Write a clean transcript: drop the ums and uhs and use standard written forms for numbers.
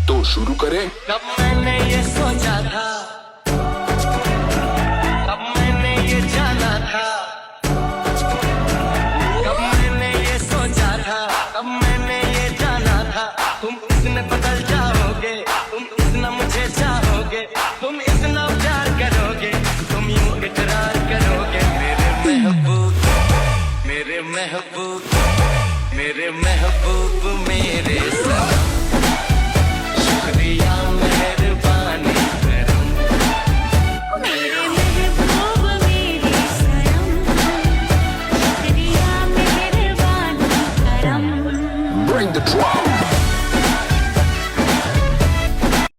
तो शुरू करें। कब मैंने ये सोचा था, कब मैंने ये जाना था, कब मैंने ये सोचा था, कब मैंने ये जाना था। तुम इसमें बदल जाओगे, तुम इतना मुझे चाहोगे, तुम इतना प्यार करोगे, तुम यूं इकरार करोगे। मेरे महबूब, मेरे महबूब, मेरे महबूब, मेरे साथ।